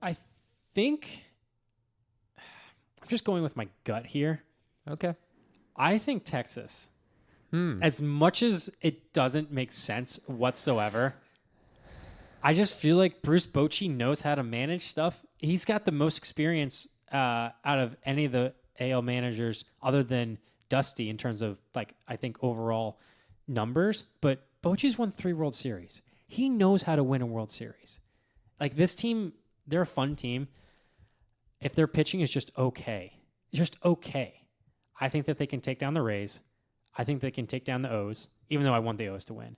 I think I'm just going with my gut here. Okay. I think Texas. As much as it doesn't make sense whatsoever, I just feel like Bruce Bochy knows how to manage stuff. He's got the most experience out of any of the AL managers other than Dusty in terms of, like, I think overall numbers. But Bochy's won 3 World Series. He knows how to win a World Series. Like, this team, they're a fun team. If their pitching is just okay, I think that they can take down the Rays. I think they can take down the O's, even though I want the O's to win.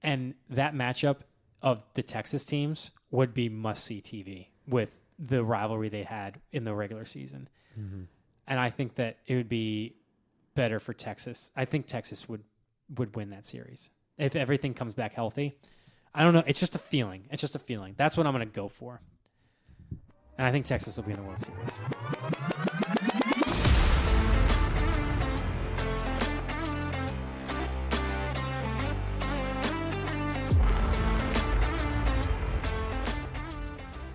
And that matchup of the Texas teams would be must-see TV with the rivalry they had in the regular season. Mm-hmm. And I think that it would be better for Texas. I think Texas would win that series if everything comes back healthy. I don't know. It's just a feeling. That's what I'm going to go for. And I think Texas will be in the World Series.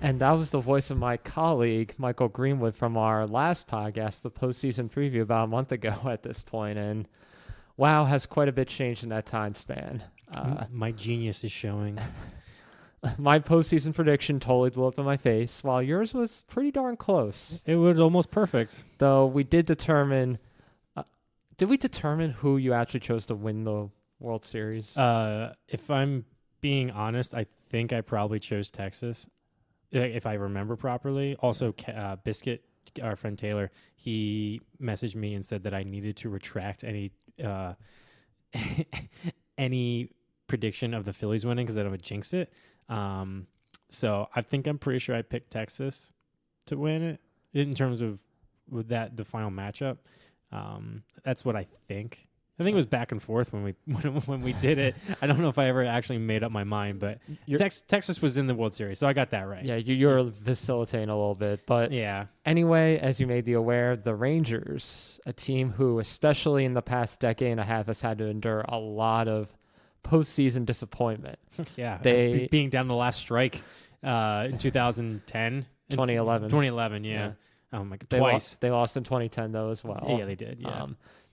And that was the voice of my colleague, Michael Greenwood, from our last podcast, the postseason preview about a month ago at this point. And wow, has quite a bit changed in that time span. My genius is showing. My postseason prediction totally blew up in my face, while yours was pretty darn close. It was almost perfect. Though we did determine... did we determine who you actually chose to win the World Series? If I'm being honest, I think I probably chose Texas, if I remember properly. Also, Biscuit, our friend Taylor, he messaged me and said that I needed to retract any prediction of the Phillies winning because I would jinx it. So I'm pretty sure I picked Texas to win it in terms of the final matchup. That's what I think. I think it was back and forth when we did it. I don't know if I ever actually made up my mind, but Texas was in the World Series, so I got that right. Yeah, you're facilitating a little bit, but yeah. Anyway, as you may be aware, the Rangers, a team who, especially in the past decade and a half, has had to endure a lot of postseason disappointment. Yeah, being down the last strike in 2010, 2011, yeah. Oh my God, twice. They lost in 2010 though as well. Yeah, they did. Yeah.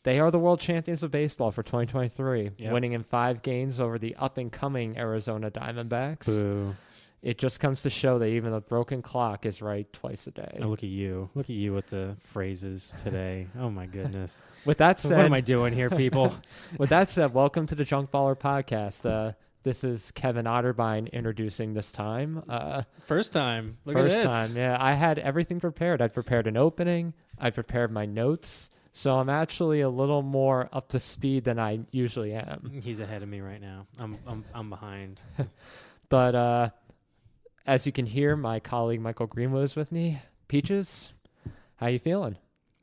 They are the world champions of baseball for 2023, yep. winning in 5 games over the up-and-coming Arizona Diamondbacks. Boo. It just comes to show that even a broken clock is right twice a day. Oh, look at you. Look at you with the phrases today. Oh, my goodness. With that said... What am I doing here, people? With that said, welcome to the Junk Baller Podcast. This is Kevin Otterbein introducing this time. First time. Look at this. First time, yeah. I had everything prepared. I prepared an opening. I prepared my notes. So I'm actually a little more up to speed than I usually am. He's ahead of me right now. I'm behind. But as you can hear, my colleague Michael Greenwood is with me. Peaches, how you feeling?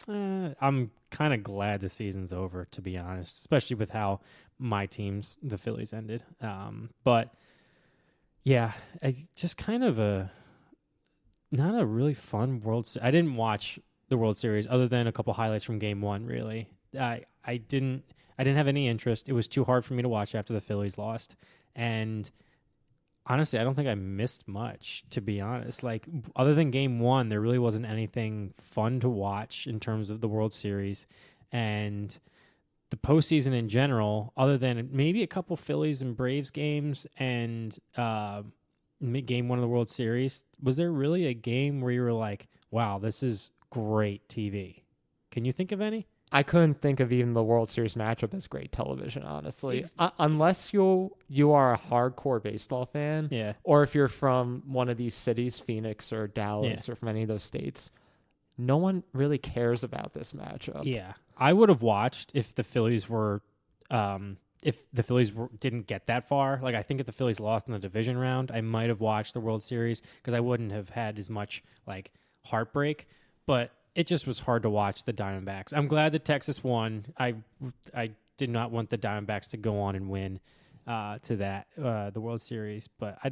I'm kind of glad the season's over, to be honest, especially with how my teams, the Phillies, ended. But yeah, just kind of not a really fun World Series. I didn't watch the World Series other than a couple highlights from Game 1, really. I didn't have any interest. It was too hard for me to watch after the Phillies lost. And honestly, I don't think I missed much, to be honest. Like, other than Game 1, there really wasn't anything fun to watch in terms of the World Series. And the postseason in general, other than maybe a couple Phillies and Braves games and Game 1 of the World Series, was there really a game where you were like, wow, this is great TV? Can you think of any? I couldn't think of even the World Series matchup as great television, honestly. Unless you are a hardcore baseball fan, yeah, or if you're from one of these cities, Phoenix or Dallas, or from any of those states, no one really cares about this matchup. Yeah, I would have watched if the Phillies were, didn't get that far. Like, I think if the Phillies lost in the division round, I might have watched the World Series because I wouldn't have had as much like heartbreak. But it just was hard to watch the Diamondbacks. I'm glad that Texas won. I did not want the Diamondbacks to go on and win the World Series, but I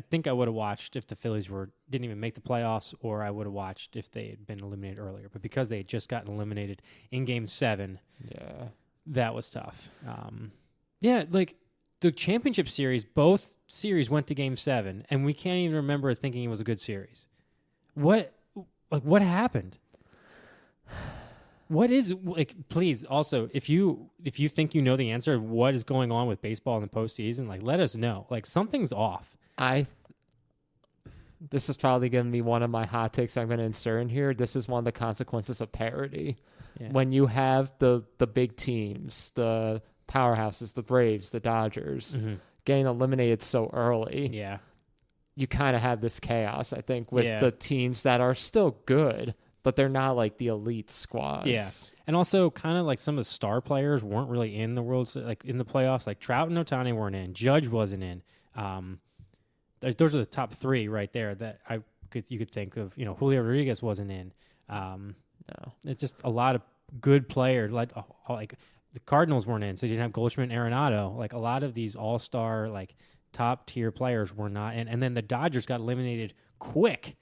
think I would have watched if the Phillies didn't even make the playoffs, or I would have watched if they had been eliminated earlier. But because they had just gotten eliminated in Game 7, yeah, that was tough. Yeah, like the championship series, both series went to Game 7, and we can't even remember thinking it was a good series. What happened? What is like? Please, also, if you think you know the answer of what is going on with baseball in the postseason, like let us know. Like something's off. This is probably going to be one of my hot takes I'm going to insert in here. This is one of the consequences of parity. Yeah. When you have the big teams, the powerhouses, the Braves, the Dodgers, getting eliminated so early, you kind of have this chaos, I think, with the teams that are still good, but they're not like the elite squads. Yeah. And also kind of like some of the star players weren't really in the like in the playoffs. Like Trout and Ohtani weren't in. Judge wasn't in. Those are the top three right there that you could think of. You know, Julio Rodriguez wasn't in. No. It's just a lot of good players. Like the Cardinals weren't in, so you didn't have Goldschmidt and Arenado. Like a lot of these all-star, like top tier players were not in. And then the Dodgers got eliminated quick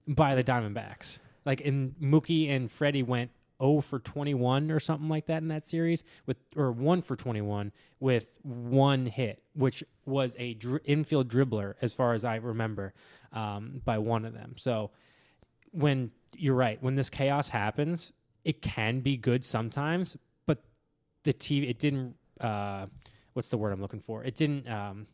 by the Diamondbacks. Like Mookie and Freddie went 0 for 21 or something like that in that series, or 1 for 21 with one hit, which was a infield dribbler as far as I remember, by one of them. So when you're right, when this chaos happens, it can be good sometimes, but the TV, it didn't, what's the word I'm looking for? It didn't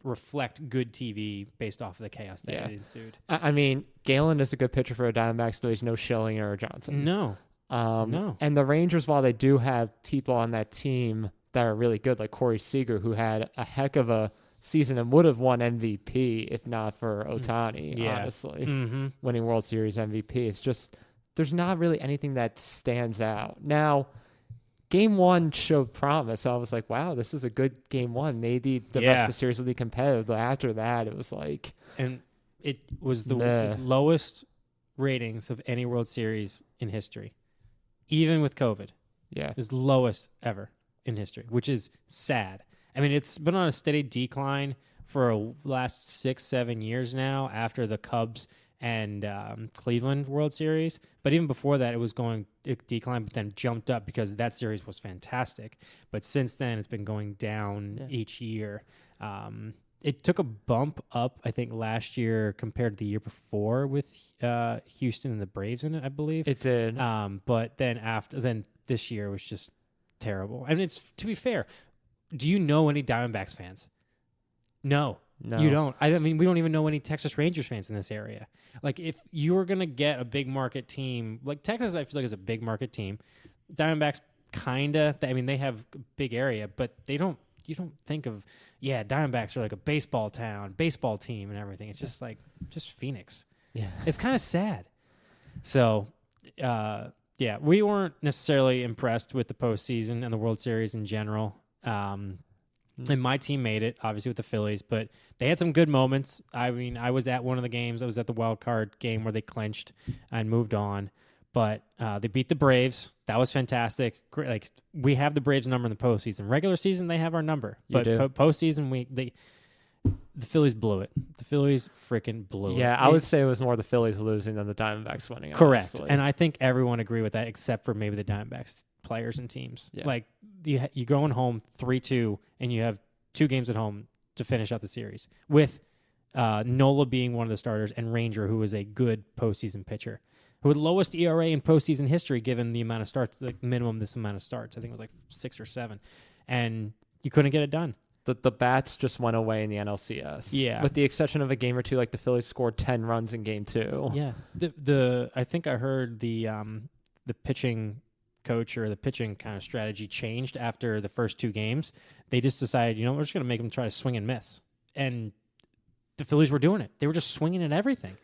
reflect good TV based off of the chaos that ensued. I mean, Galen is a good pitcher for a Diamondbacks, but he's no Schilling or Johnson. No. No. And the Rangers, while they do have people on that team that are really good, like Corey Seager, who had a heck of a season and would have won MVP if not for Ohtani, honestly, winning World Series MVP. It's just, there's not really anything that stands out. Now, Game 1 showed promise. I was like, wow, this is a good Game 1. Maybe the rest of the series will be competitive. But after that, it was like... And it was the lowest ratings of any World Series in history. Even with COVID. Yeah. It was lowest ever in history, which is sad. I mean, it's been on a steady decline for the last 6-7 years now after the Cubs and Cleveland World Series. But even before that, it declined, but then jumped up because that series was fantastic. But since then, it's been going down each year. It took a bump up, I think, last year compared to the year before with Houston and the Braves in it, I believe. It did. But then this year was just terrible. And it's, to be fair, do you know any Diamondbacks fans? No, you don't. I mean, we don't even know any Texas Rangers fans in this area. Like, if you were going to get a big market team, like Texas, I feel like is a big market team. Diamondbacks, kind of. I mean, they have a big area, but you don't think of, Diamondbacks are like a baseball team and everything. It's just like, just Phoenix. Yeah. It's kind of sad. So, we weren't necessarily impressed with the postseason and the World Series in general. And my team made it, obviously, with the Phillies, but they had some good moments. I mean, I was at one of the games. I was at the wild card game where they clinched and moved on. But they beat the Braves. That was fantastic. Great. Like, we have the Braves' number in the postseason. Regular season, they have our number. But postseason, the Phillies blew it. The Phillies freaking blew it. Yeah, I would say it was more the Phillies losing than the Diamondbacks winning. Correct. Honestly. And I think everyone agreed with that except for maybe the Diamondbacks players and teams. Yeah. Like, you going home 3-2, and you have 2 games at home to finish out the series with Nola being one of the starters and Ranger, who was a good postseason pitcher, who had lowest ERA in postseason history given the amount of starts, like minimum this amount of starts. I think it was like 6 or 7. And you couldn't get it done. The bats just went away in the NLCS. Yeah. With the exception of a game or two, like the Phillies scored 10 runs in Game 2. Yeah. I think I heard the pitching coach or the pitching kind of strategy changed after the first 2 games. They just decided, we're just going to make them try to swing and miss. And the Phillies were doing it. They were just swinging at everything.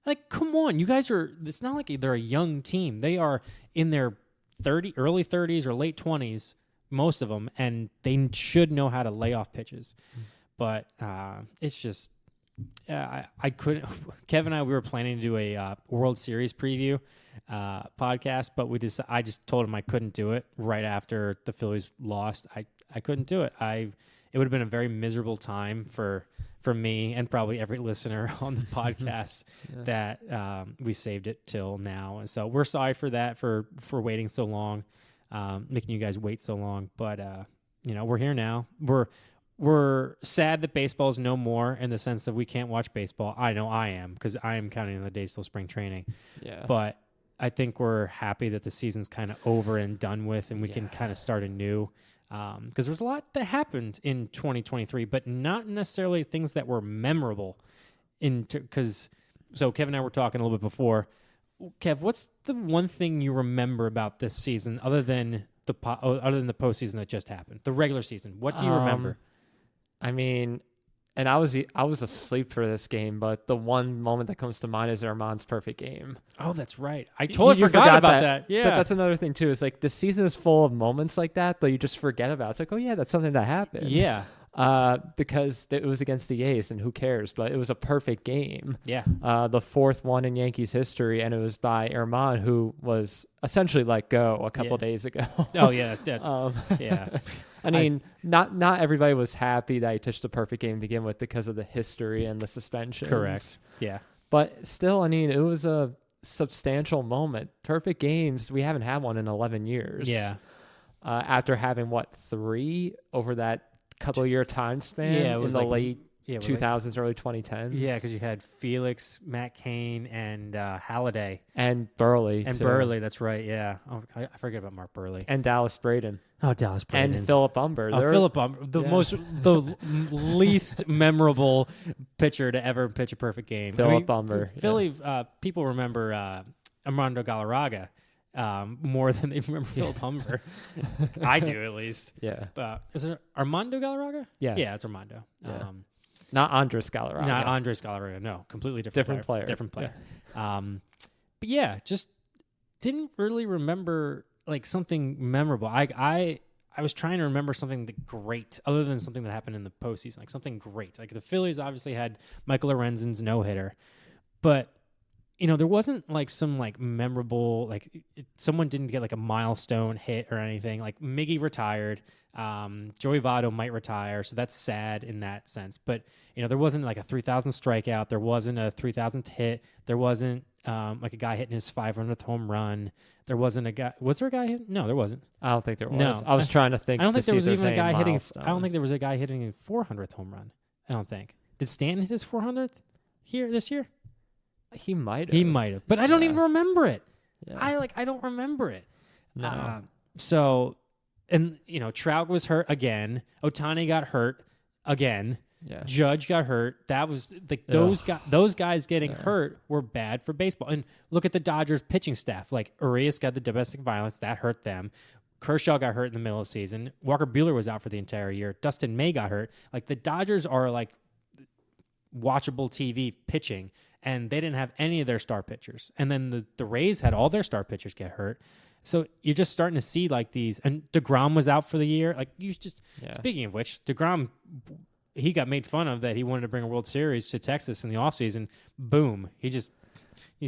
Like, come on, you guys it's not like they're a young team. They are in their early 30s or late 20s, most of them, and they should know how to lay off pitches. But it's just, I couldn't. Kevin and I, we were planning to do a World Series preview podcast, but I just told him I couldn't do it right after the Phillies lost. I couldn't do it. It would have been a very miserable time for me and probably every listener on the podcast that we saved it till now. And so we're sorry for that, for waiting so long, making you guys wait so long. But, we're here now. we're sad that baseball is no more in the sense that we can't watch baseball. I know I am because I am counting the days till spring training. Yeah. But I think we're happy that the season's kind of over and done with, and we can kind of start anew. Because there's a lot that happened in 2023, but not necessarily things that were memorable. So Kev and I were talking a little bit before. Kev, what's the one thing you remember about this season other than the postseason that just happened, the regular season? What do you remember? I mean, and I was asleep for this game, but the one moment that comes to mind is Armand's perfect game. Oh, that's right. I totally forgot about that. Yeah, that's another thing too. Is like the season is full of moments like that that you just forget about. It's like, oh yeah, that's something that happened. Yeah. Because it was against the A's, and who cares? But it was a perfect game. Yeah. The fourth one in Yankees history, and it was by Armand, who was essentially let go a couple days ago. Oh yeah. Yeah. I mean, not everybody was happy that he pitched the perfect game to begin with because of the history and the suspensions. Correct. Yeah. But still, I mean, it was a substantial moment. Perfect games, we haven't had one in 11 years. Yeah. After having, 3 over that couple-year time span in the late 2000s, early 2010s. Yeah, because you had Felix, Matt Cain, and Halladay. And Burley. And Burley, that's right, yeah. Oh, I forget about Mark Burley. And Dallas Braden. Oh, Dallas Braden. And Philip Umber. Philip Umber, the least memorable pitcher to ever pitch a perfect game. Philip Umber. Philly, people remember Armando Galarraga more than they remember Philip Umber. I do, at least. Yeah. Is it Armando Galarraga? Yeah. Yeah, it's Armando. Yeah. Not Andres Galarraga. Not Andres Galarraga. No, completely different player. Different player. Yeah. But yeah, just didn't really remember like something memorable. I was trying to remember something great other than something that happened in the postseason, like something great. Like the Phillies obviously had Michael Lorenzen's no-hitter, but there wasn't like some like memorable, like someone didn't get like a milestone hit or anything. Like Miggy retired. Joey Votto might retire. So that's sad in that sense. But, there wasn't like a 3,000 strikeout. There wasn't a 3,000th hit. There wasn't like a guy hitting his 500th home run. There wasn't a guy. Was there a guy hitting? No, there wasn't. I don't think there was. No. I was trying to think. I don't think there was even a guy hitting. milestone. I don't think there was a guy hitting a 400th home run. I don't think. Did Stanton hit his 400th this year? He might have. He might have, but I don't even remember it. Yeah. I don't remember it. No. Trout was hurt again. Ohtani got hurt again. Yeah. Judge got hurt. That was like those guys getting hurt were bad for baseball. And look at the Dodgers pitching staff. Like Urias got the domestic violence that hurt them. Kershaw got hurt in the middle of the season. Walker Buehler was out for the entire year. Dustin May got hurt. Like the Dodgers are like watchable TV pitching, and they didn't have any of their star pitchers. And then the Rays had all their star pitchers get hurt. So you're just starting to see like these, and DeGrom was out for the year. Like speaking of which, DeGrom, he got made fun of that he wanted to bring a World Series to Texas in the offseason. Boom. He's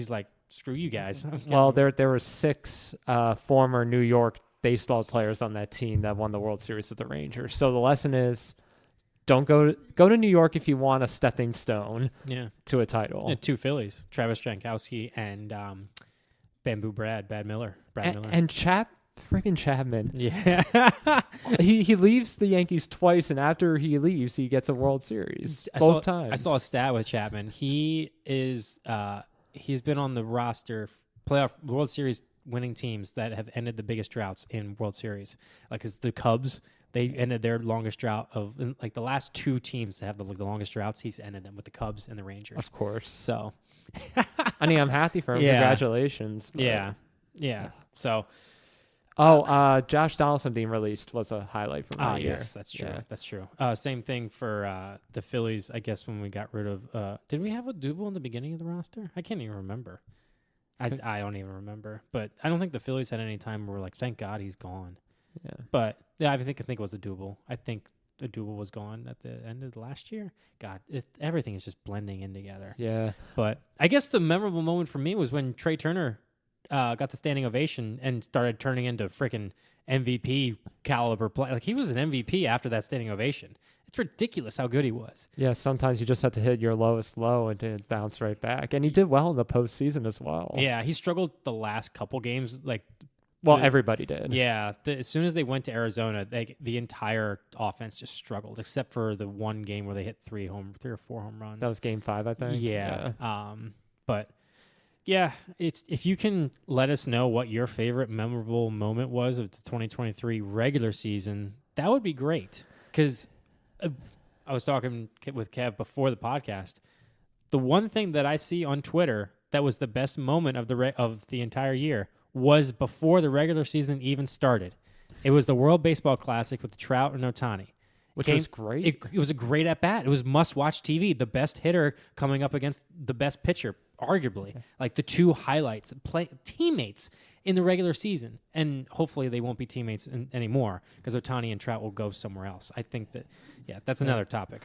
like, screw you guys. Well, there were 6 former New York baseball players on that team that won the World Series with the Rangers. So the lesson is, don't go to New York if you want a stepping stone to a title. And 2 Phillies, Travis Jankowski and Bamboo Brad Miller. And freaking Chapman. Yeah. he leaves the Yankees twice, and after he leaves, he gets a World Series both times. I saw a stat with Chapman. He is he's been on the roster playoff World Series winning teams that have ended the biggest droughts in World Series. Like it's the Cubs. They ended their longest drought of like the last 2 teams to have the longest droughts. He's ended them with the Cubs and the Rangers. Of course. So, I mean, I'm happy for him. Yeah. Congratulations. But... Yeah. So, Josh Donaldson being released was a highlight from that year. Yes, that's true. Yeah. That's true. Same thing for the Phillies. I guess when we got rid of, did we have a Double in the beginning of the roster? I can't even remember. I don't even remember. But I don't think the Phillies had any time where we're like, thank God he's gone. Yeah. But yeah, I think it was a Double. I think the Double was gone at the end of the last year. God, everything is just blending in together. Yeah. But I guess the memorable moment for me was when Trey Turner got the standing ovation and started turning into freaking MVP caliber play. Like he was an MVP after that standing ovation. It's ridiculous how good he was. Yeah, sometimes you just have to hit your lowest low and it bounce right back. And he did well in the postseason as well. Yeah, he struggled the last couple games, like Well, everybody did. Yeah. As soon as they went to Arizona, the entire offense just struggled, except for the one game where they hit 3 or 4 home runs. That was Game 5, I think. Yeah. But yeah, if you can let us know what your favorite memorable moment was of the 2023 regular season, that would be great. Because I was talking with Kev before the podcast. The one thing that I see on Twitter that was the best moment of the entire year was before the regular season even started. It was the World Baseball Classic with Trout and Ohtani. Which was great. It was a great at-bat. It was must-watch TV. The best hitter coming up against the best pitcher, arguably. Like the two highlights, teammates in the regular season. And hopefully they won't be teammates anymore because Ohtani and Trout will go somewhere else. I think that, that's another topic.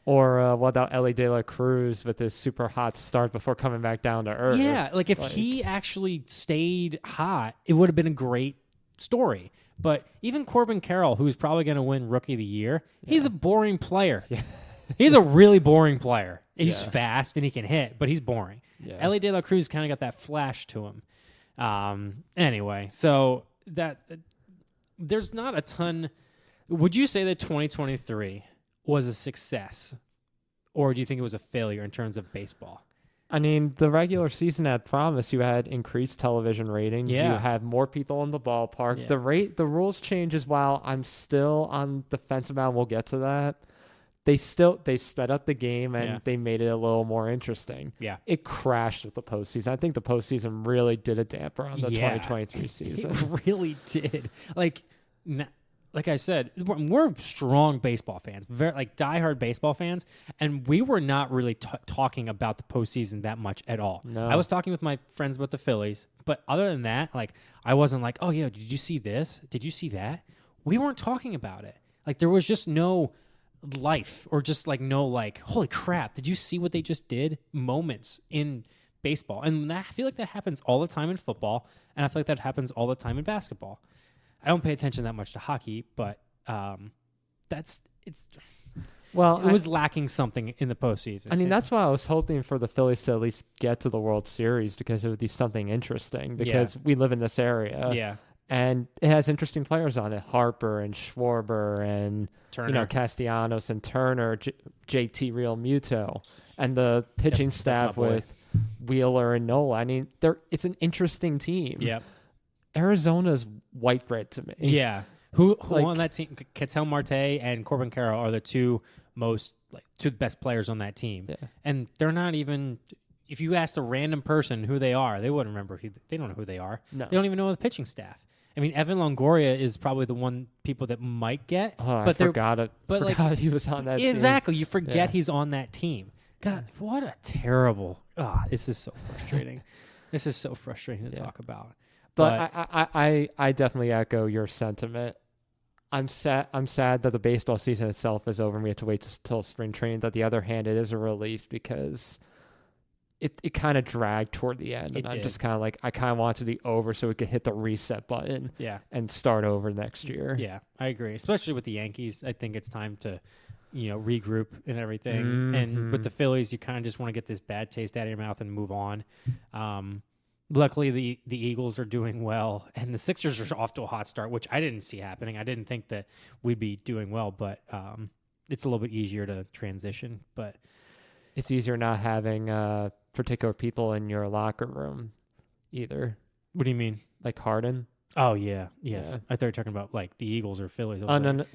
Or what about Ellie De La Cruz with his super hot start before coming back down to earth? Yeah, like if he actually stayed hot, it would have been a great story. But even Corbin Carroll, who's probably going to win Rookie of the Year, he's a boring player. Yeah. He's a really boring player. He's fast and he can hit, but he's boring. Yeah. Ellie De La Cruz kind of got that flash to him. Anyway, so that there's not a ton. Would you say that 2023 was a success, or do you think it was a failure in terms of baseball? I mean, the regular season had promise. You had increased television ratings. Yeah. You had more people in the ballpark. Yeah. The rules changes. While I'm still on the fence about, we'll get to that. They sped up the game and they made it a little more interesting. Yeah. It crashed with the postseason. I think the postseason really did a damper on the 2023 season. It really did. Like I said, we're strong baseball fans, very diehard baseball fans, and we were not really talking about the postseason that much at all. No. I was talking with my friends about the Phillies, but other than that, I wasn't like, oh yeah, did you see this? Did you see that? We weren't talking about it. There was just no life or just holy crap, did you see what they just did? Moments in baseball, and I feel like that happens all the time in football, and I feel like that happens all the time in basketball. I don't pay attention that much to hockey, but it was lacking something in the postseason. I mean, that's why I was hoping for the Phillies to at least get to the World Series, because it would be something interesting, because we live in this area. Yeah. And it has interesting players on it. Harper and Schwarber and Turner. Castellanos and Turner, JT Real Muto, and the pitching staff with Wheeler and Nola. I mean, it's an interesting team. Yep. Arizona's white bread to me. Yeah. Who on that team? Ketel Marte and Corbin Carroll are the two best players on that team. Yeah. And they're not even, if you asked a random person who they are, they wouldn't remember. They don't know who they are. No. They don't even know the pitching staff. I mean, Evan Longoria is probably the one people that might get. Oh, I forgot it. But forgot he was on that team. Exactly. You forget he's on that team. God, what a terrible. This is so frustrating. This is so frustrating to talk about. But I definitely echo your sentiment. I'm sad that the baseball season itself is over and we have to wait till spring training. But the other hand, it is a relief because it kind of dragged toward the end. And I'm just kind of I kind of want it to be over so we could hit the reset button and start over next year. Yeah, I agree. Especially with the Yankees, I think it's time to regroup and everything. Mm-hmm. And with the Phillies, you kind of just want to get this bad taste out of your mouth and move on. Luckily, the Eagles are doing well, and the Sixers are off to a hot start, which I didn't see happening. I didn't think that we'd be doing well, but it's a little bit easier to transition. But it's easier not having particular people in your locker room either. What do you mean? Like Harden? Oh, yeah. Yes. Yeah. I thought you were talking about the Eagles or Phillies. Much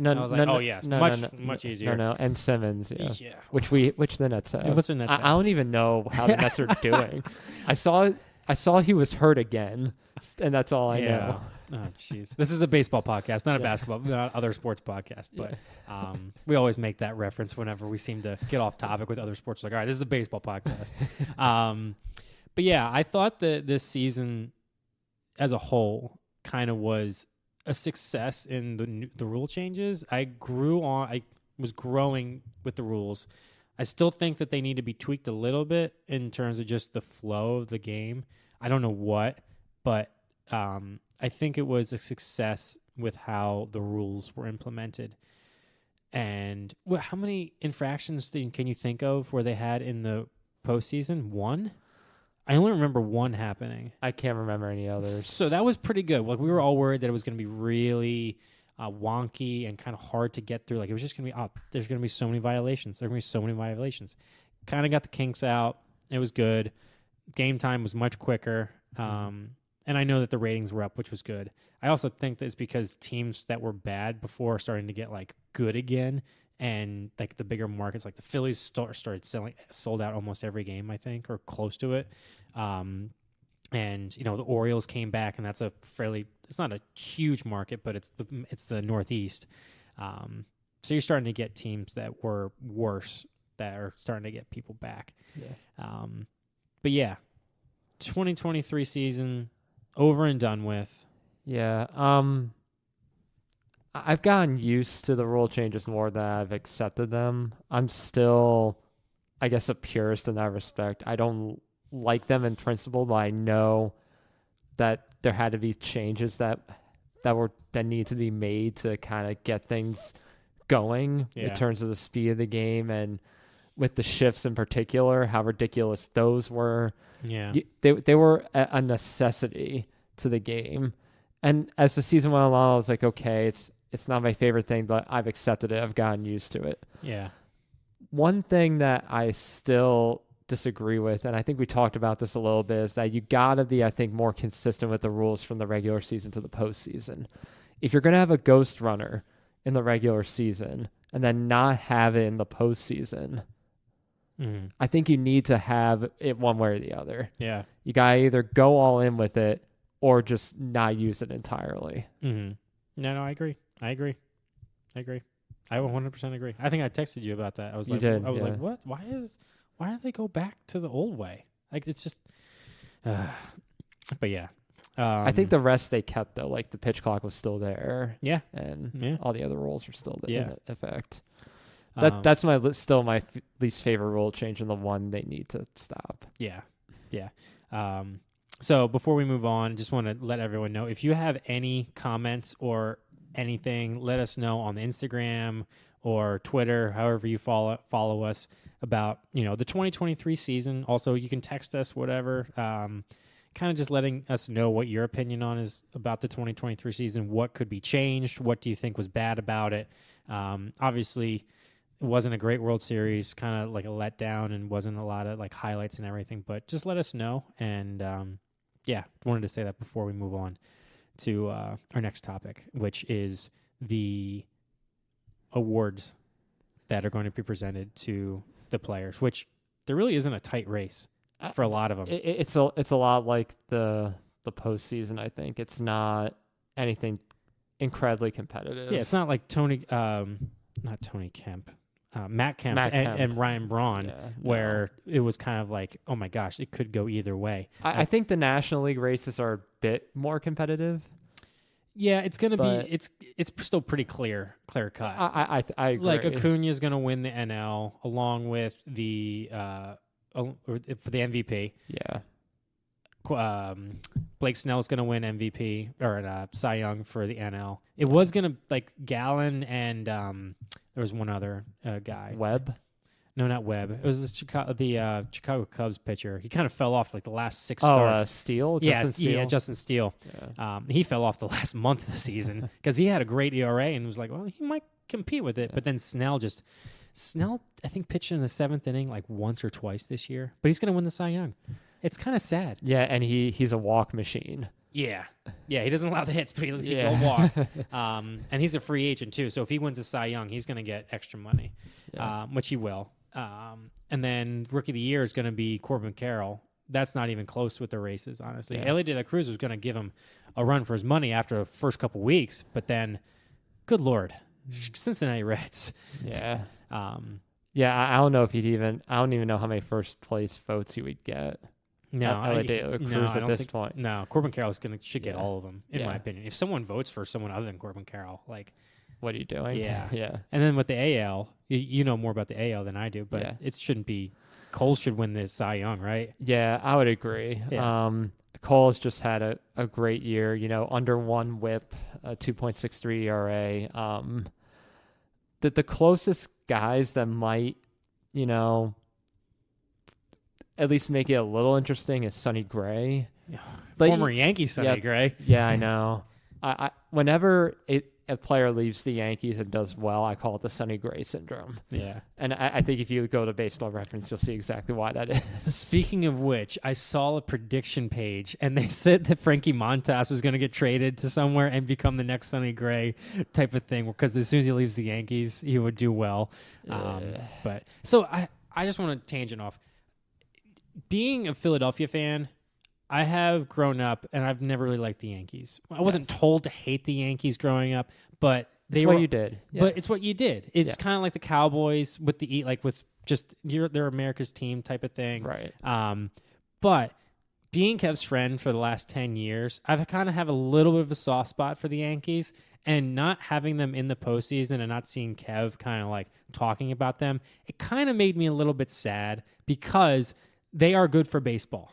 easier. No. And Simmons, yeah. Which the Nets have. What's the Nets have? I don't even know how the Nets are doing. I saw he was hurt again, and that's all I know. Oh, jeez. This is a baseball podcast, not a basketball, not other sports podcast. But we always make that reference whenever we seem to get off topic with other sports. All right, this is a baseball podcast. But yeah, I thought that this season as a whole kind of was a success in the rule changes. I was growing with the rules. I still think that they need to be tweaked a little bit in terms of just the flow of the game. I don't know what, but I think it was a success with how the rules were implemented. And how many infractions can you think of where they had in the postseason? One? I only remember one happening. I can't remember any others. So that was pretty good. Like we were all worried that it was going to be really wonky and kind of hard to get through. Like it was just going to be, there's going to be so many violations. There's going to be so many violations. Kind of got the kinks out. It was good. Game time was much quicker. And I know that the ratings were up, which was good. I also think that it's because teams that were bad before are starting to get like good again. And like the bigger markets, like the Phillies started sold out almost every game, I think, or close to it. And the Orioles came back, and that's it's not a huge market, but it's the Northeast. So you're starting to get teams that were worse that are starting to get people back. Yeah. But yeah, 2023 season over and done with. Yeah. I've gotten used to the rule changes more than I've accepted them. I'm still, I guess, a purist in that respect. I don't like them in principle, but I know that there had to be changes that need to be made to kind of get things going in terms of the speed of the game, and with the shifts in particular, how ridiculous those were. Yeah, they were a necessity to the game. And as the season went along, I was like, okay, it's not my favorite thing, but I've accepted it. I've gotten used to it. Yeah. One thing that I still disagree with, and I think we talked about this a little bit, is that you got to be, I think, more consistent with the rules from the regular season to the postseason. If you're going to have a ghost runner in the regular season and then not have it in the postseason, I think you need to have it one way or the other. Yeah. You got to either go all in with it or just not use it entirely. No, I agree. I 100% agree. I think I texted you about that. I was like, what? Why don't they go back to the old way? Like it's just, but yeah. I think the rest they kept though, like the pitch clock was still there. Yeah. And all the other rules were still in effect. That's still my least favorite rule change, and the one they need to stop. Yeah. So before we move on, just want to let everyone know, if you have any comments or anything, let us know on the Instagram or Twitter, however you follow us, about the 2023 season. Also, you can text us, whatever. Kind of just letting us know what your opinion is about the 2023 season. What could be changed? What do you think was bad about it? Obviously, it wasn't a great World Series, kind of like a letdown, and wasn't a lot of like highlights and everything. But just let us know. And wanted to say that before we move on to our next topic, which is the awards that are going to be presented to the players, which there really isn't a tight race for a lot of them. It's a lot like the postseason. I think it's not anything incredibly competitive. Yeah, it's not like not Tony Kemp. Matt Kemp and Ryan Braun, where it was kind of like, oh my gosh, it could go either way. I think the National League races are a bit more competitive. Yeah, it's gonna be. It's still pretty clear cut. I agree. Like Acuna's gonna win the NL along with the for the MVP. Yeah. Blake Snell's gonna win MVP or Cy Young for the NL. It was gonna like Gallen and there was one other guy. Webb? No, not Webb. It was the Chicago Cubs pitcher. He kind of fell off like the last 6 starts. Steele? Justin Steele. Yeah. He fell off the last month of the season because he had a great ERA and was like, well, he might compete with it. Yeah. But then Snell, I think, pitched in the 7th inning like once or twice this year. But he's going to win the Cy Young. It's kind of sad. Yeah, and he's a walk machine. Yeah, he doesn't allow the hits, but he'll walk. And he's a free agent too, so if he wins a Cy Young, he's going to get extra money, which he will. And then Rookie of the Year is going to be Corbin Carroll. That's not even close with the races, honestly. Ellie De La Cruz was going to give him a run for his money after the first couple weeks, but then, good Lord, Cincinnati Reds. Yeah. I don't know if I don't even know how many first place votes he would get. No, Cruz at this point. No, Corbin Carroll should get all of them, in my opinion. If someone votes for someone other than Corbin Carroll, like, what are you doing? Yeah. And then with the AL, you know more about the AL than I do, but it shouldn't be. Cole should win this Cy Young, right? Yeah, I would agree. Yeah. Cole's just had a great year. Under 1 WHIP, 2.63 ERA. The closest guys that might, at least make it a little interesting is Sonny Gray. Former Yankee Sonny Gray. Yeah, I know. I whenever a player leaves the Yankees and does well, I call it the Sonny Gray syndrome. Yeah. And I think if you go to Baseball Reference, you'll see exactly why that is. Speaking of which, I saw a prediction page, and they said that Frankie Montas was going to get traded to somewhere and become the next Sonny Gray type of thing, because as soon as he leaves the Yankees, he would do well. But so I just want to tangent off. Being a Philadelphia fan, I have grown up, and I've never really liked the Yankees. I wasn't told to hate the Yankees growing up, but it's what you did. Yeah. But it's what you did. It's kind of like the Cowboys with with just they're America's team type of thing. Right. But being Kev's friend for the last 10 years, I've kind of have a little bit of a soft spot for the Yankees, and not having them in the postseason and not seeing Kev kind of like talking about them, it kind of made me a little bit sad, because they are good for baseball.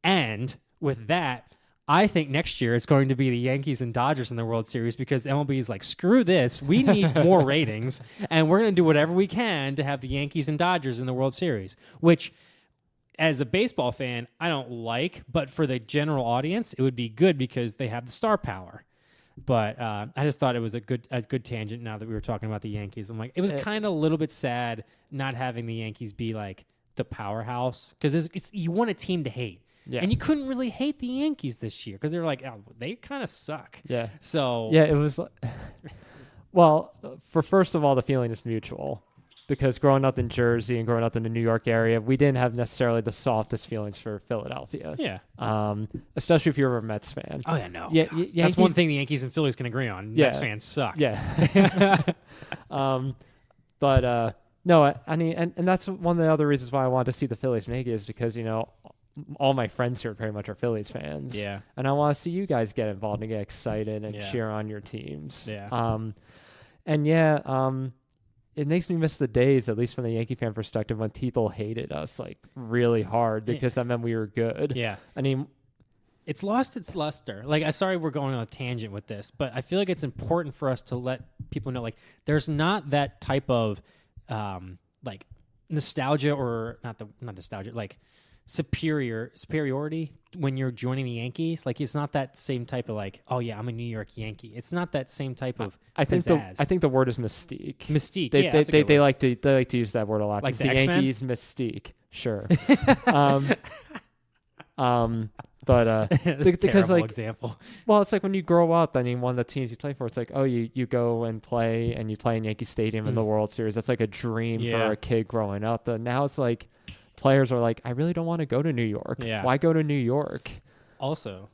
And with that, I think next year it's going to be the Yankees and Dodgers in the World Series, because MLB is like, screw this. We need more ratings, and we're going to do whatever we can to have the Yankees and Dodgers in the World Series, which, as a baseball fan, I don't like, but for the general audience, it would be good because they have the star power. But I just thought it was a good tangent now that we were talking about the Yankees. I'm like, it was kind of a little bit sad not having the Yankees be like the powerhouse, because you want a team to hate. Yeah. And you couldn't really hate the Yankees this year because they were like, oh, they kind of suck. Yeah. So yeah, it was. Well, first of all, the feeling is mutual, because growing up in Jersey and growing up in the New York area, we didn't have necessarily the softest feelings for Philadelphia. Yeah. Especially if you're a Mets fan. Oh yeah, no. Yeah. That's one thing the Yankees and Phillies can agree on. Yeah. Mets fans suck. Yeah. But no, I mean, and that's one of the other reasons why I wanted to see the Phillies make it, is because all my friends here very much are Phillies fans. Yeah. And I want to see you guys get involved and get excited and cheer on your teams. Yeah. It makes me miss the days, at least from the Yankee fan perspective, when people hated us like really hard, because that meant we were good. Yeah. I mean, it's lost its luster. Like, sorry we're going on a tangent with this, but I feel like it's important for us to let people know, like, there's not that type of like nostalgia, or not nostalgia, like superiority when you're joining the Yankees. Like, it's not that same type of like, oh yeah, I'm a New York Yankee. It's not that same type of I think the word is mystique. Mystique. They like to use that word a lot. Like the X-Men? Yankees mystique. Sure. But That's a because terrible like example. Well, it's like when you grow up, I mean, one of the teams you play for, it's like, oh, you go and play in Yankee Stadium in the World Series. That's like a dream for a kid growing up. But now it's like players are like, I really don't want to go to New York. Yeah. Why go to New York? Also,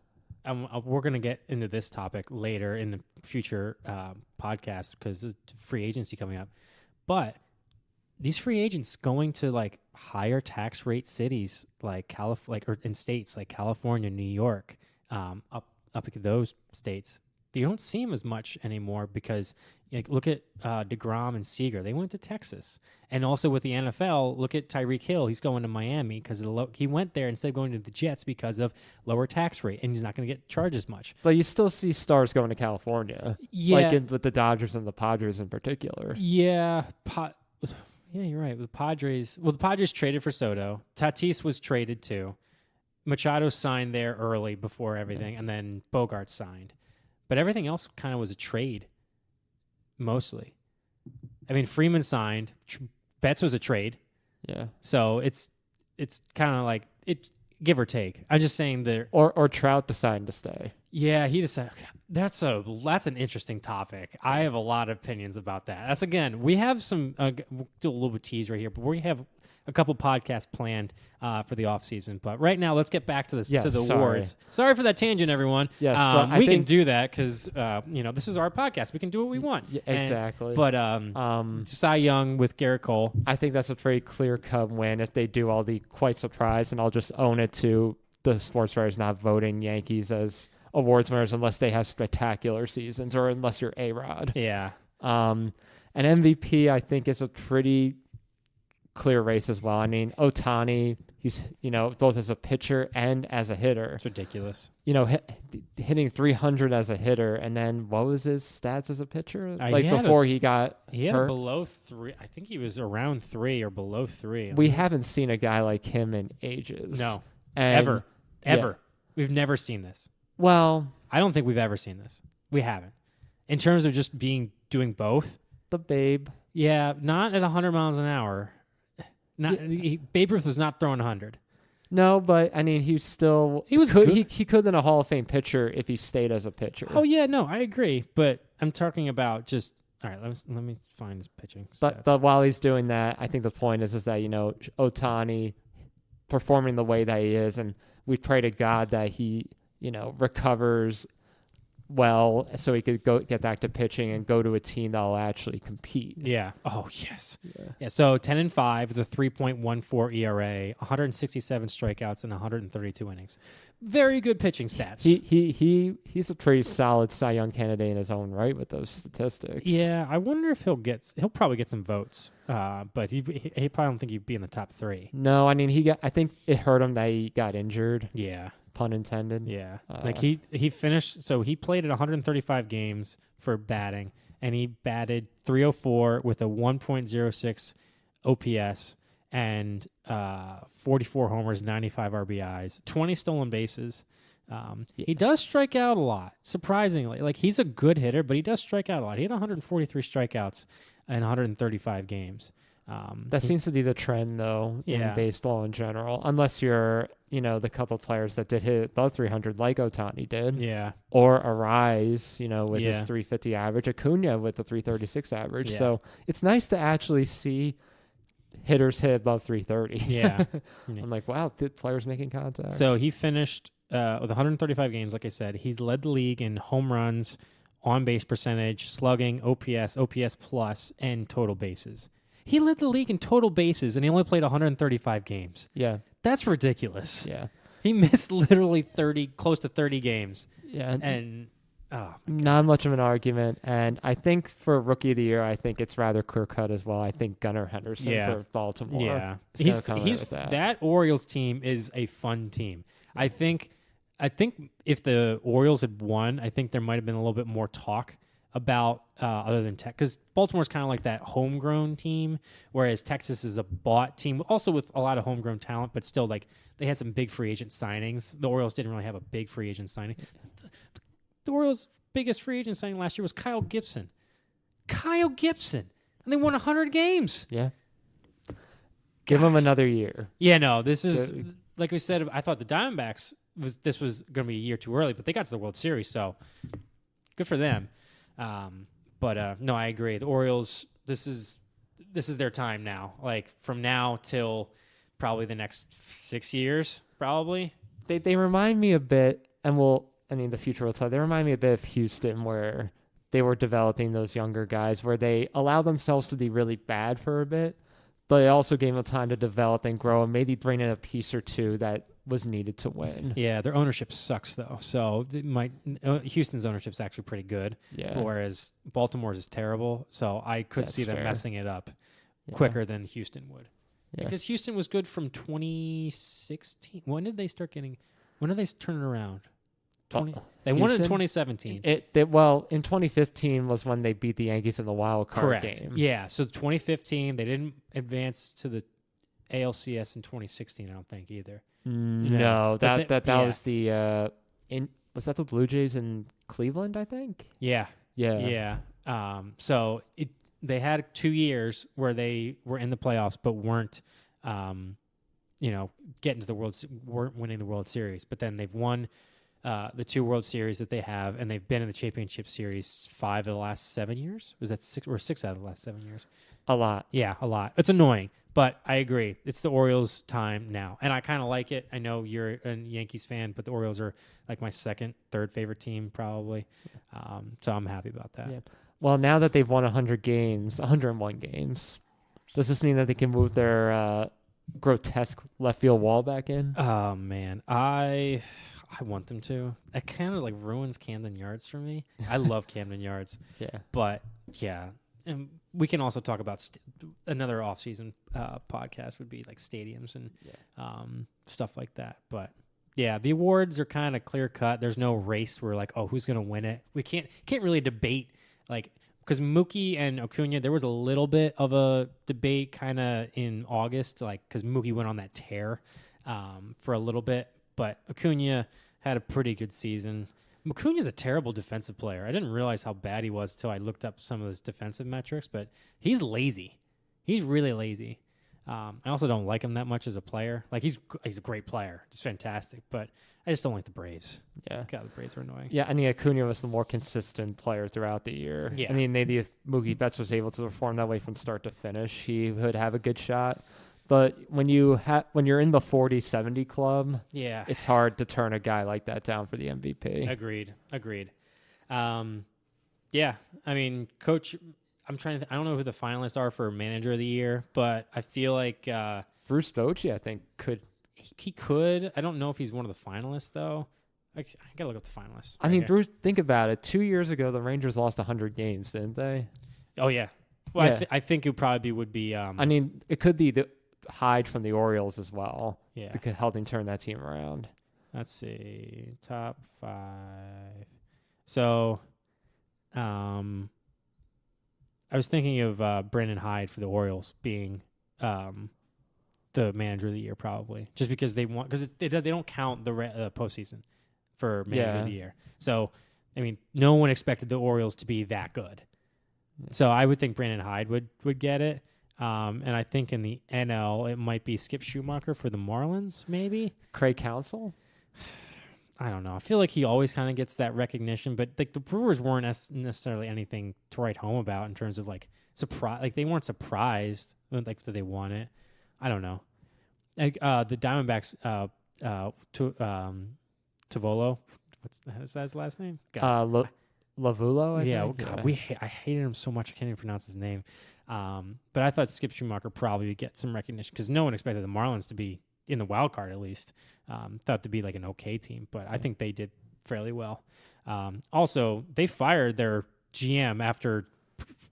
we're going to get into this topic later in the future podcast, because of free agency coming up. But these free agents going to like higher tax rate cities like or in states like California, New York, up to those states, you don't see them as much anymore, because look at DeGrom and Seager. They went to Texas. And also with the NFL, look at Tyreek Hill. He's going to Miami because he went there instead of going to the Jets because of lower tax rate, and he's not going to get charged as much. But you still see stars going to California, with the Dodgers and the Padres in particular. Yeah, yeah, you're right. With the Padres, the Padres traded for Soto. Tatis was traded too. Machado signed there early before everything, and then Bogart signed. But everything else kind of was a trade, mostly. I mean, Freeman signed. Betts was a trade. Yeah. So it's kind of like it, give or take. I'm just saying there. Or Trout decided to stay. Yeah, he decided. That's an interesting topic. I have a lot of opinions about that. That's, again, we have some. We'll do a little bit of tease right here, but we have a couple podcasts planned for the off season. But right now, let's get back to the awards. Sorry for that tangent, everyone. Yes, we can do that because this is our podcast. We can do what we want. Yeah, exactly. But Cy Young with Garrett Cole. I think that's a pretty clear-cut win. If they do, I'll be quite surprised, and I'll just own it to the sports writers not voting Yankees as awards winners unless they have spectacular seasons or unless you're A-Rod. Yeah. An MVP, I think, is a pretty clear race as well. I mean, Ohtani, he's, both as a pitcher and as a hitter. It's ridiculous. Hitting 300 as a hitter, and then what was his stats as a pitcher? He got hurt? Below 3. I think he was around 3 or below 3. We haven't seen a guy like him in ages. No. And, ever. Yeah. We've never seen this. Well, I don't think we've ever seen this. We haven't. In terms of just doing both. The Babe. Yeah, not at 100 miles an hour. Babe Ruth was not throwing 100. No, but I mean, he was good. He could have been a Hall of Fame pitcher if he stayed as a pitcher. Oh yeah, no, I agree. But I'm talking about just all right. Let me find his pitching stats. But while he's doing that, I think the point is that Ohtani performing the way that he is, and we pray to God that he recovers well, so he could get back to pitching and go to a team that'll actually compete. Yeah. Oh yes. Yeah. So 10-5 with a 3.14 ERA, 167 strikeouts, and 132 innings. Very good pitching stats. He's a pretty solid Cy Young candidate in his own right with those statistics. Yeah. I wonder if he'll probably get some votes. But he probably don't think he'd be in the top 3. No, I mean I think it hurt him that he got injured. Yeah. Pun intended. Yeah. He finished, so he played at 135 games for batting, and he batted 304 with a 1.06 OPS and 44 homers, 95 RBIs, 20 stolen bases. He does strike out a lot, surprisingly. Like, he's a good hitter, but he does strike out a lot. He had 143 strikeouts in 135 games. That seems to be the trend, though, in baseball in general, unless you're, the couple players that did hit above 300 like Ohtani did. Yeah. Or Arise, with his 350 average, Acuna with the 336 average. Yeah. So it's nice to actually see hitters hit above 330. Yeah. I'm like, wow, players making contact. So he finished with 135 games, like I said. He's led the league in home runs, on-base percentage, slugging, OPS plus, and total bases. He led the league in total bases, and he only played 135 games. Yeah. That's ridiculous. Yeah. He missed literally close to 30 games. Yeah. And not much of an argument. And I think for Rookie of the Year, I think it's rather clear-cut as well. I think Gunnar Henderson for Baltimore. Yeah. That Orioles team is a fun team. I think if the Orioles had won, I think there might have been a little bit more talk about other than Tech, because Baltimore's kind of like that homegrown team, whereas Texas is a bought team, also with a lot of homegrown talent, but still, like, they had some big free agent signings. The Orioles didn't really have a big free agent signing. The Orioles' biggest free agent signing last year was Kyle Gibson. And they won 100 games. Yeah. Give them another year. Yeah, no, this is, like we said, I thought the Diamondbacks this was going to be a year too early, but they got to the World Series, so good for them. But no, I agree. The Orioles, this is their time now. Like, from now till probably the next 6 years, probably. They remind me a bit, and the future will tell. They remind me a bit of Houston, where they were developing those younger guys, where they allowed themselves to be really bad for a bit, but it also gave them time to develop and grow and maybe bring in a piece or two that was needed to win. Yeah, their ownership sucks, though. So Houston's ownership is actually pretty good, whereas Baltimore's is terrible. So I could see them messing it up quicker than Houston would. Yeah. Because Houston was good from 2016. When did they turn it around? They won it in 2017. In 2015 was when they beat the Yankees in the wild card game. Yeah, so 2015, they didn't advance to the ALCS in 2016, I don't think, either. No, that was the was that the Blue Jays in Cleveland, I think? Yeah. So they had 2 years where they were in the playoffs but weren't getting to weren't winning the World Series. But then they've won the 2 World Series that they have, and they've been in the championship series 5 of the last 7 years. Was that 6 out of the last 7 years? A lot. Yeah, a lot. It's annoying, but I agree. It's the Orioles' time now, and I kind of like it. I know you're a Yankees fan, but the Orioles are like my second, third favorite team probably. So I'm happy about that. Yeah. Well, now that they've won 101 games, does this mean that they can move their grotesque left field wall back in? Oh man, I want them to. That kind of ruins Camden Yards for me. I love Camden Yards. Yeah. But yeah, and we can also talk about another off-season podcast would be like stadiums and stuff like that. But yeah, the awards are kind of clear cut. There's no race where like, oh, who's gonna win it? We can't really debate like because Mookie and Acuna, there was a little bit of a debate kind of in August, like because Mookie went on that tear for a little bit, but Acuna had a pretty good season. Acuna's a terrible defensive player. I didn't realize how bad he was until I looked up some of his defensive metrics, but he's lazy. He's really lazy. I also don't like him that much as a player. Like he's a great player. He's fantastic, but I just don't like the Braves. Yeah. God, the Braves are annoying. Yeah, I mean, Acuna was the more consistent player throughout the year. Yeah. I mean, maybe if Mookie Betts was able to perform that way from start to finish, he would have a good shot. But when you're in the 40-70 club, yeah, it's hard to turn a guy like that down for the MVP. Agreed. Yeah, I mean, coach, I'm trying to I don't know who the finalists are for manager of the year, but I feel like Bruce Bochy, I think, could. He could. I don't know if he's one of the finalists, though. I got to look up the finalists. I mean, Bruce, think about it. 2 years ago, the Rangers lost 100 games, didn't they? Oh, yeah. Well, yeah. I think it probably would be... I mean, it could be the Hyde from the Orioles as well. Yeah. Helping turn that team around. Let's see. Top 5. So, I was thinking of Brandon Hyde for the Orioles being the manager of the year, probably. Just because they don't count the postseason for manager of the year. So, I mean, no one expected the Orioles to be that good. Yeah. So I would think Brandon Hyde would get it. And I think in the NL, it might be Skip Schumacher for the Marlins, maybe. Craig Counsell? I don't know. I feel like he always kind of gets that recognition, but like the Brewers weren't necessarily anything to write home about in terms of like surprise. Like they weren't surprised like that they won it. I don't know. Like the Diamondbacks, Tavolo. What's his last name? Lavulo. I hated him so much I can't even pronounce his name. But I thought Skip Schumacher probably would get some recognition because no one expected the Marlins to be in the wild card at least. Thought to be like an okay team, but I think they did fairly well. Also, they fired their GM after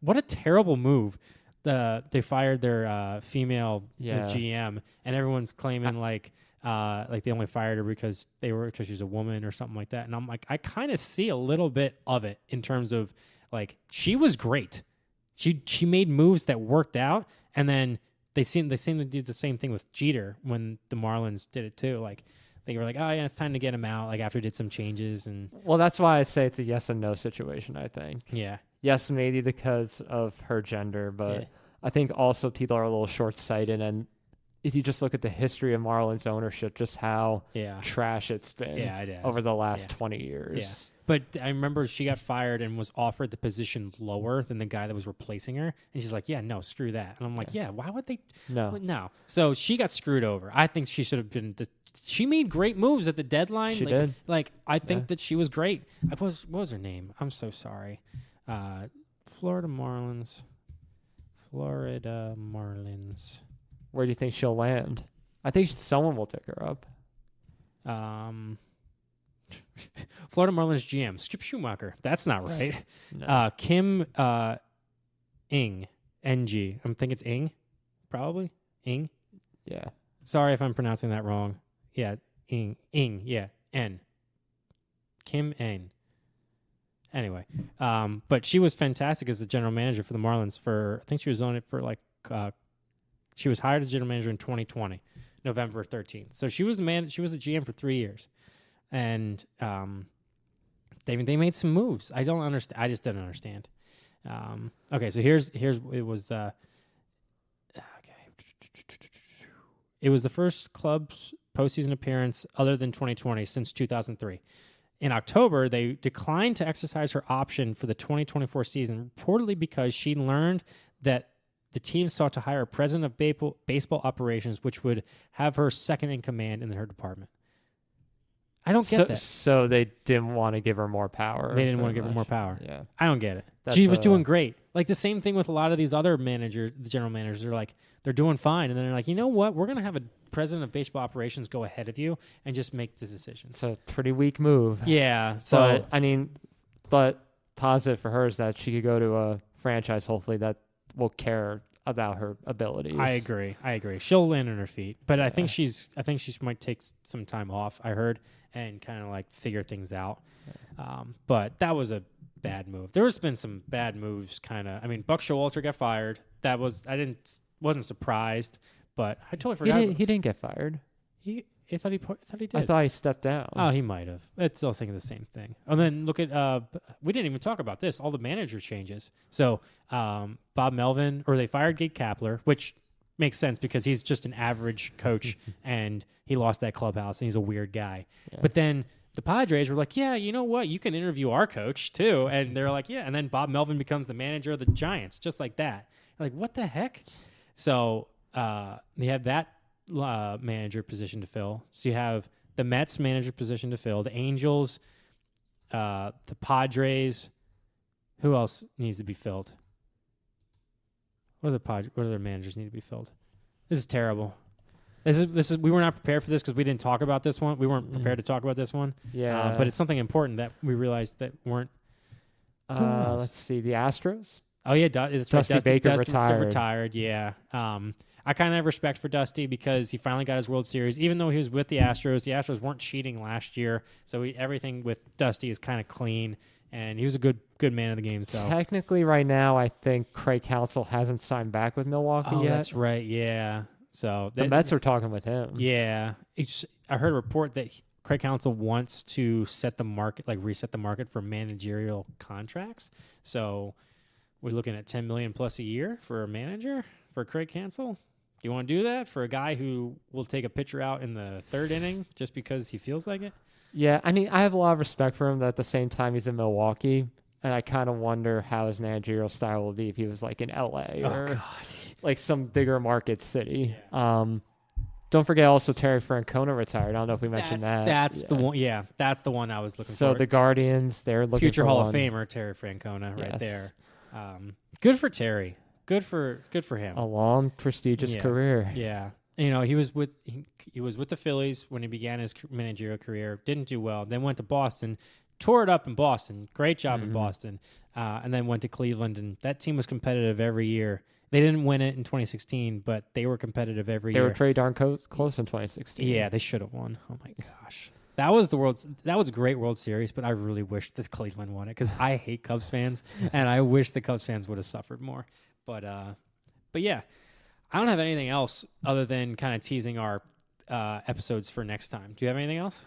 what a terrible move. They fired their female GM, and everyone's claiming like they only fired her because she's a woman or something like that. And I'm like, I kind of see a little bit of it in terms of like she was great. She made moves that worked out, and then they seem to do the same thing with Jeter when the Marlins did it too. Like they were like, oh yeah, it's time to get him out. Like after did some changes and well, that's why I say it's a yes and no situation. I think yes, maybe because of her gender, but I think also people are a little short sighted. And if you just look at the history of Marlins ownership, just how trash it's been over the last 20 years. Yeah. But I remember she got fired and was offered the position lower than the guy that was replacing her. And she's like, yeah, no, screw that. And I'm like, why would they? No. So she got screwed over. I think she should have been she made great moves at the deadline. She did. Like, I think that she was great. What was her name? I'm so sorry. Florida Marlins. Where do you think she'll land? I think someone will pick her up. Florida Marlins GM Skip Schumacher. That's not right. No. Kim Ng. NG. I think it's Ng. Probably Ng. Yeah. Sorry if I'm pronouncing that wrong. Yeah, Ng. Yeah, N. Kim N. Anyway, but she was fantastic as the general manager for the Marlins. I think she was on it for like. She was hired as general manager in 2020, November 13th. So she was She was a GM for 3 years. And they made some moves. I don't understand. I just didn't understand. Okay, so here's it was it was the first club's postseason appearance other than 2020 since 2003. In October, they declined to exercise her option for the 2024 season, reportedly because she learned that the team sought to hire a president of baseball operations, which would have her second in command in her department. I don't get that. So they didn't want to give her more power. They didn't want to give her more power. Yeah. I don't get it. She was doing great. Like the same thing with a lot of these other managers, the general managers are like, they're doing fine. And then they're like, you know what? We're going to have a president of baseball operations go ahead of you and just make the decisions. It's a pretty weak move. Yeah. So, but positive for her is that she could go to a franchise, hopefully, that will care about her abilities. I agree. She'll land on her feet, but I think she might take some time off. I heard, and kind of like figure things out. But that was a bad move. There's been some bad moves. I mean, Buck Showalter got fired. Wasn't surprised, but I totally forgot. He didn't get fired. I thought he did. I thought he stepped down. Oh, he might have. It's all thinking the same thing. And then look at we didn't even talk about this. All the manager changes. So Bob Melvin, or they fired Gabe Kapler, which makes sense because he's just an average coach and he lost that clubhouse and he's a weird guy. Yeah. But then the Padres were like, yeah, you know what? You can interview our coach too. And they're like, yeah. And then Bob Melvin becomes the manager of the Giants, just like that. Like, what the heck? So they have that manager position to fill. So you have the Mets manager position to fill, the Angels, the Padres. Who else needs to be filled? What other managers need to be filled? This is terrible. This is we were not prepared for this because we didn't talk about this one. We weren't prepared to talk about this one. Yeah. But it's something important that we realized that weren't. Let's see, the Astros. Oh yeah, that's Dusty right. Baker retired. Yeah. I kind of have respect for Dusty because he finally got his World Series. Even though he was with the Astros weren't cheating last year, so everything with Dusty is kind of clean, and he was a good man of the game. So technically, right now, I think Craig Counsell hasn't signed back with Milwaukee yet. That's right. Yeah. So the Mets are talking with him. Yeah. I heard a report that Craig Counsell wants to reset the market for managerial contracts. So we're looking at $10 million plus a year for a manager for Craig Counsell. Do you want to do that for a guy who will take a pitcher out in the third inning just because he feels like it? Yeah, I mean, I have a lot of respect for him, but at the same time, he's in Milwaukee, and I kind of wonder how his managerial style will be if he was like in LA or like some bigger market city. Yeah. Don't forget also Terry Francona retired. I don't know if we mentioned that. That's the one. Yeah, that's the one I was looking for. So the Guardians, they're looking future for Hall of Famer Terry Francona right there. Good for Terry. Good for him. A long, prestigious career. Yeah. You know, he was with the Phillies when he began his managerial career. Didn't do well. Then went to Boston, tore it up in Boston. Great job in Boston. And then went to Cleveland, and that team was competitive every year. They didn't win it in 2016, but they were competitive every year. They were pretty darn close in 2016. Yeah, they should have won. Oh my gosh. That was a great World Series, but I really wish that Cleveland won it because I hate Cubs fans, and I wish the Cubs fans would have suffered more. But yeah, I don't have anything else other than kind of teasing our episodes for next time. Do you have anything else?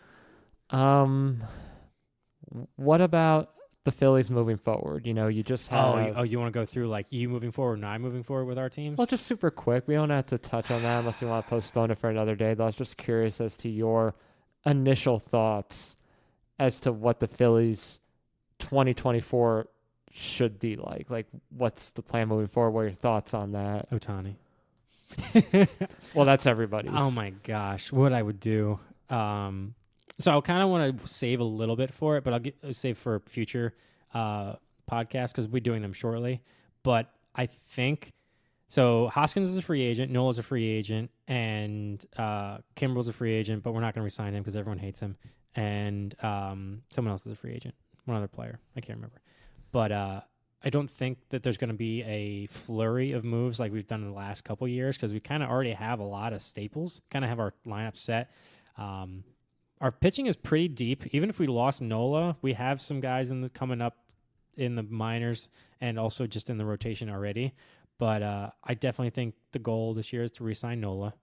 What about the Phillies moving forward? You know, you just have... you want to go through like you moving forward and I moving forward with our teams? Well, just super quick. We don't have to touch on that unless you want to postpone it for another day. Though I was just curious as to your initial thoughts as to what the Phillies 2024 should be like. Like, what's the plan moving forward? What are your thoughts on that? Ohtani. Well, that's everybody's. Oh my gosh, what I would do. So I kind of want to save a little bit for it, but I'll save for future podcasts because we'll be doing them shortly. But I think so. Hoskins is a free agent. Nola's a free agent, and Kimbrel's a free agent. But we're not going to re-sign him because everyone hates him. And someone else is a free agent. One other player, I can't remember. But I don't think that there's going to be a flurry of moves like we've done in the last couple of years because we kind of already have a lot of staples, kind of have our lineup set. Our pitching is pretty deep. Even if we lost Nola, we have some guys coming up in the minors and also just in the rotation already. But I definitely think the goal this year is to re-sign Nola.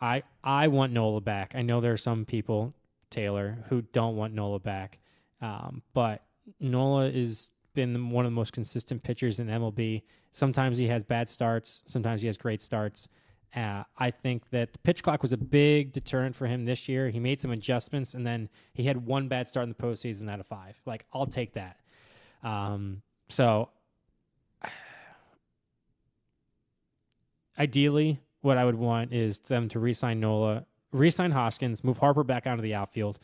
I want Nola back. I know there are some people, Taylor, who don't want Nola back. But Nola is been one of the most consistent pitchers in MLB. Sometimes he has bad starts. Sometimes he has great starts. I think that the pitch clock was a big deterrent for him this year. He made some adjustments, and then he had one bad start in the postseason out of 5. Like, I'll take that. So, ideally, what I would want is them to re-sign Nola, re-sign Hoskins, move Harper back out of the outfield,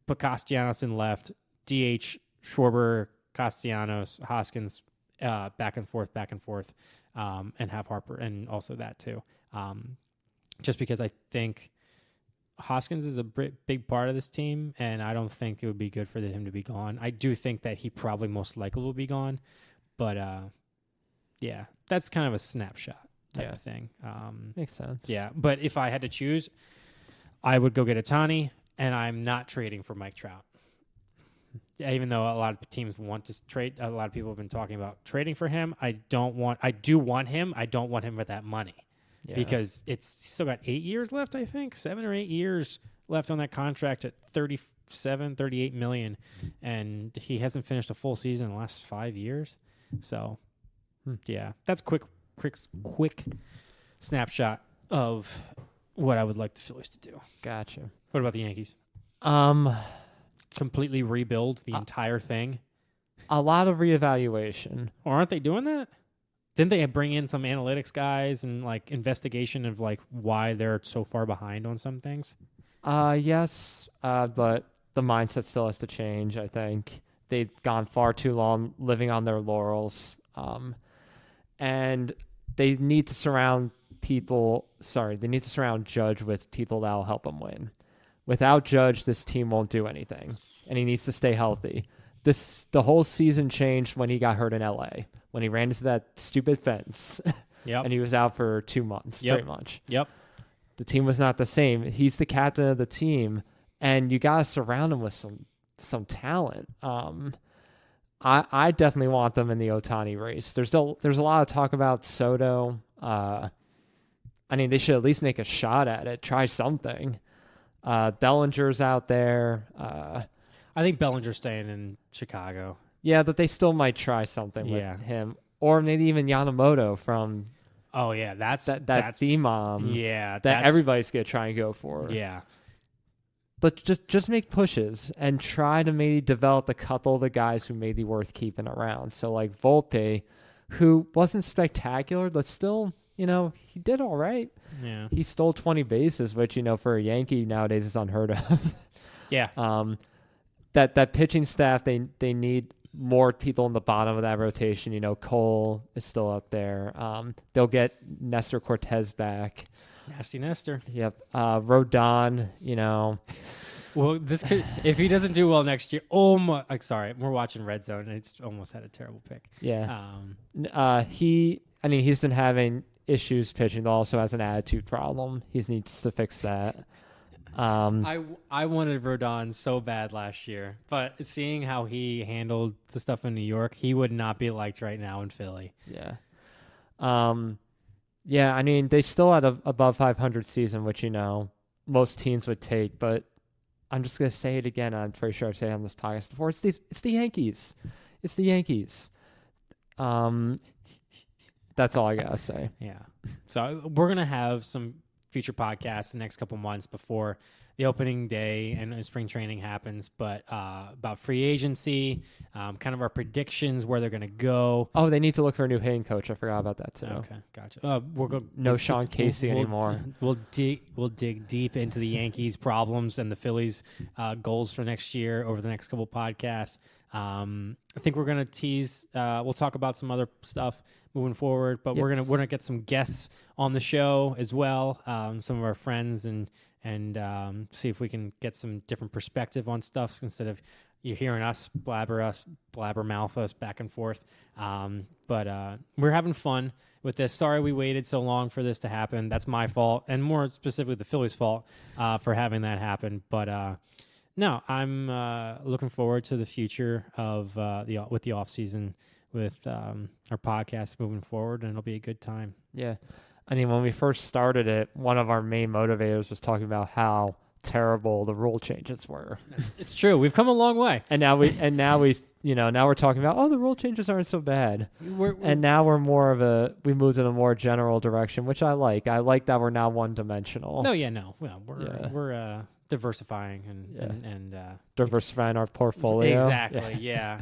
put Castellanos in left, DH Schwarber, Castellanos, Hoskins, back and forth, and have Harper, and also that too. Just because I think Hoskins is a big part of this team, and I don't think it would be good for him to be gone. I do think that he probably most likely will be gone, but Yeah, that's kind of a snapshot type of thing. Makes sense. Yeah, but if I had to choose, I would go get Ohtani, and I'm not trading for Mike Trout. Even though a lot of teams want to trade, a lot of people have been talking about trading for him. I do want him. I don't want him with that money because he's still got 8 years left, I think. 7 or 8 years left on that contract at 38 million. And he hasn't finished a full season in the last 5 years. So, yeah, that's quick snapshot of what I would like the Phillies to do. Gotcha. What about the Yankees? Completely rebuild the entire thing? A lot of reevaluation. Or aren't they doing that? Didn't they bring in some analytics guys and like investigation of like why they're so far behind on some things? Yes, but the mindset still has to change, I think. They've gone far too long living on their laurels. And they need to surround Judge with people that will help them win. Without Judge, this team won't do anything, and he needs to stay healthy. The whole season changed when he got hurt in LA, when he ran into that stupid fence, and he was out for 2 months, pretty much. Yep. The team was not the same. He's the captain of the team, and you got to surround him with some talent. I definitely want them in the Ohtani race. There's a lot of talk about Soto. I mean, they should at least make a shot at it. Try something. Bellinger's out there. I think Bellinger's staying in Chicago. Yeah, but they still might try something with him. Or maybe even Yamamoto from that theme that everybody's going to try and go for. Yeah. But just make pushes and try to maybe develop a couple of the guys who may be worth keeping around. So like Volpe, who wasn't spectacular, but still, he did all right. Yeah. He stole 20 bases, which, for a Yankee nowadays is unheard of. Yeah. That pitching staff, they need more people in the bottom of that rotation. Cole is still up there. They'll get Nestor Cortez back. Nasty Nestor. Yep. Rodon, Well, if he doesn't do well next year, sorry, we're watching Red Zone, and it's almost had a terrible pick. Yeah. He's been having issues pitching, but also has an attitude problem. He needs to fix that. I wanted Rodon so bad last year, but seeing how he handled the stuff in New York, he would not be liked right now in Philly. Yeah. They still had a above 500 season, which, most teams would take, but I'm just going to say it again. I'm pretty sure I've said it on this podcast before. It's the Yankees. It's the Yankees. That's all I got to say. Yeah. So we're going to have some future podcasts the next couple months before the opening day and spring training happens, but about free agency, kind of our predictions, where they're going to go. Oh, they need to look for a new hitting coach. I forgot about that too. Okay, gotcha. No Sean Casey anymore. We'll dig deep into the Yankees' problems and the Phillies' goals for next year over the next couple podcasts. I think we're going to tease. We'll talk about some other stuff moving forward, but we're gonna get some guests on the show as well. Some of our friends and see if we can get some different perspective on stuff instead of you hearing us blabbermouth us back and forth. But we're having fun with this. Sorry we waited so long for this to happen. That's my fault, and more specifically the Phillies' fault for having that happen. But no, I'm looking forward to the future of with the off season with our podcast moving forward, and it'll be a good time. Yeah. When we first started it, one of our main motivators was talking about how terrible the rule changes were. It's true. We've come a long way. And now we're talking about, the rule changes aren't so bad. And now we moved in a more general direction, which I like. I like that we're now one dimensional. Well, we're diversifying and diversifying our portfolio. Exactly. Yeah.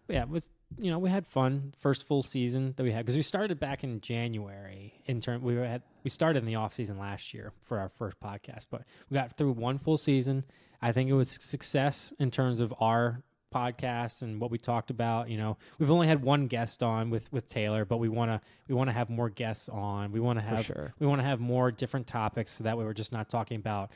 It was, we had fun first full season that we had because we started back in January. We started in the off season last year for our first podcast, but we got through one full season. I think it was a success in terms of our podcast and what we talked about. We've only had one guest on with Taylor, but we want to have more guests on. We want to have more different topics, so that way we're just not talking about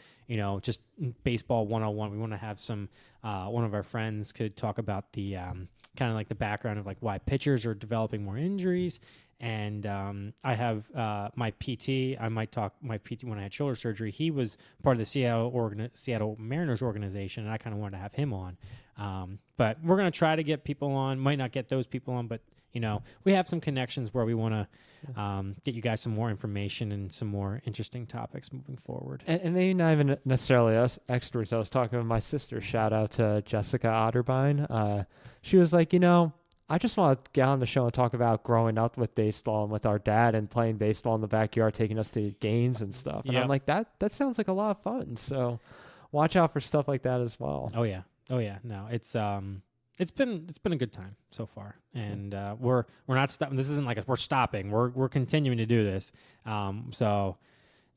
just baseball 101. We want to have some one of our friends could talk about the kind of like the background of like why pitchers are developing more injuries. And I have my PT. I might talk my PT when I had shoulder surgery. He was part of the Seattle Mariners organization, and I kind of wanted to have him on. But we're going to try to get people on. Might not get those people on, but we have some connections where we want to get you guys some more information and some more interesting topics moving forward. And maybe not even necessarily us experts. I was talking with my sister. Shout out to Jessica Otterbein. She was like, I just want to get on the show and talk about growing up with baseball and with our dad and playing baseball in the backyard, taking us to games and stuff. And I'm like, that sounds like a lot of fun. So watch out for stuff like that as well. Oh yeah. No, it's been a good time so far, and we're not stopping. This isn't like we're stopping. We're continuing to do this. So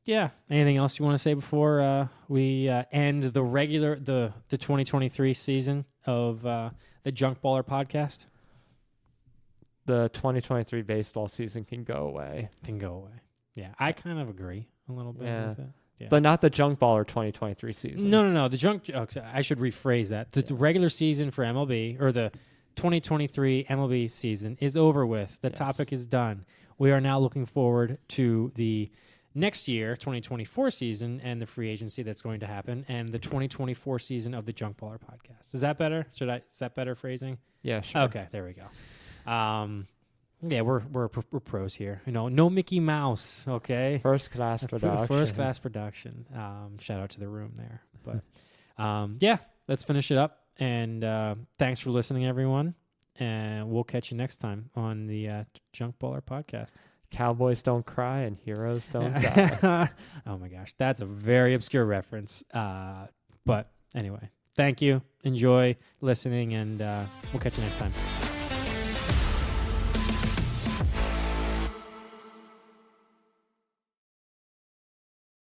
yeah. Anything else you want to say before we end the 2023 season of the Junk Baller podcast? The 2023 baseball season can go away. Yeah, I kind of agree a little bit with it. Yeah. But not the Junk Baller 2023 season. No. The I should rephrase that. The regular season for MLB, or the 2023 MLB season, is over with. The topic is done. We are now looking forward to the next year, 2024 season, and the free agency that's going to happen, and the 2024 season of the Junk Baller podcast. Is that better? Is that better phrasing? Yeah, sure. Okay, there we go. We're pros here. No Mickey Mouse. Okay, first class production. Shout out to the room there. But let's finish it up. And thanks for listening, everyone. And we'll catch you next time on the Junk Baller podcast. Cowboys don't cry and heroes don't die. Oh my gosh, that's a very obscure reference. But anyway, thank you. Enjoy listening, and we'll catch you next time.